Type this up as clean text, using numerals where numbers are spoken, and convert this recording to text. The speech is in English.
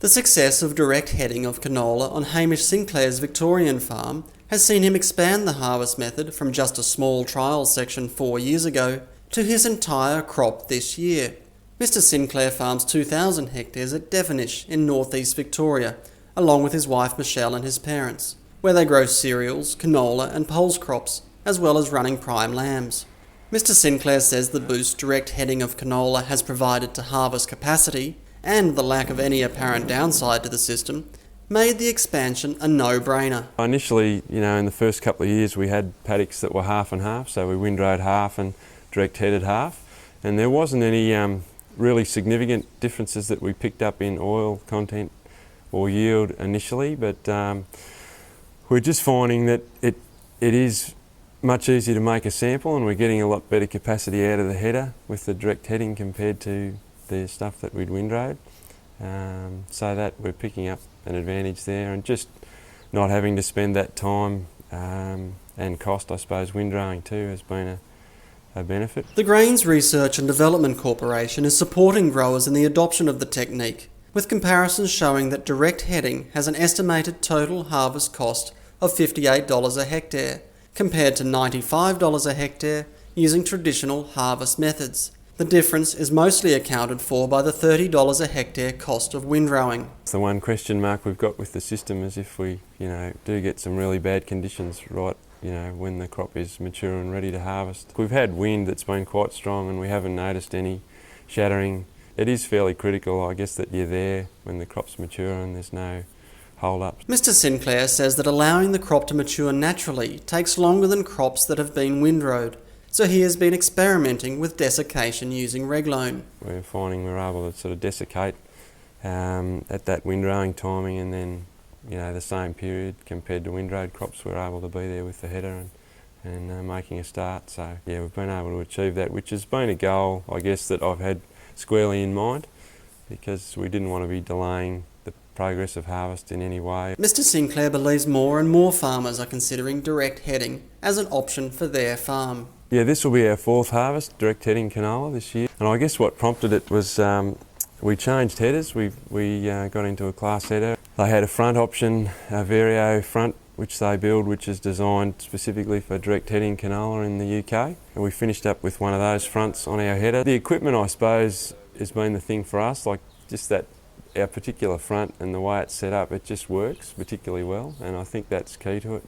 The success of direct heading of canola on Hamish Sinclair's Victorian farm has seen him expand the harvest method from just a small trial section 4 years ago to his entire crop this year. Mr Sinclair farms 2,000 hectares at Devenish in northeast Victoria, along with his wife Michelle and his parents, where they grow cereals, canola and poles crops, as well as running prime lambs. Mr Sinclair says the boost direct heading of canola has provided to harvest capacity, and the lack of any apparent downside to the system, made the expansion a no-brainer. Initially, in the first couple of years we had paddocks that were half and half, so we windrowed half and direct headed half, and there wasn't any really significant differences that we picked up in oil content or yield initially, but we're just finding that it is much easier to make a sample, and we're getting a lot better capacity out of the header with the direct heading compared to the stuff that we'd windrowed, so that we're picking up an advantage there, and just not having to spend that time and cost, I suppose, windrowing too has been a benefit. The Grains Research and Development Corporation is supporting growers in the adoption of the technique, with comparisons showing that direct heading has an estimated total harvest cost of $58 a hectare, compared to $95 a hectare using traditional harvest methods. The difference is mostly accounted for by the $30 a hectare cost of windrowing. The one question mark we've got with the system is if we, do get some really bad conditions right, when the crop is mature and ready to harvest. We've had wind that's been quite strong and we haven't noticed any shattering. It is fairly critical, I guess, that you're there when the crop's mature and there's no hold-ups. Mr Sinclair says that allowing the crop to mature naturally takes longer than crops that have been windrowed, so he has been experimenting with desiccation using regloan. We're finding we're able to sort of desiccate at that windrowing timing, and then the same period compared to windrowed crops we're able to be there with the header and making a start. So yeah, we've been able to achieve that, which has been a goal, I guess, that I've had squarely in mind, because we didn't want to be delaying the progress of harvest in any way. Mr Sinclair believes more and more farmers are considering direct heading as an option for their farm. Yeah, this will be our fourth harvest, direct heading canola this year. And I guess what prompted it was we changed headers. We got into a class header. They had a front option, a Vario front, which they build, which is designed specifically for direct heading canola in the UK. And we finished up with one of those fronts on our header. The equipment, I suppose, has been the thing for us, like just that our particular front and the way it's set up, it just works particularly well, and I think that's key to it.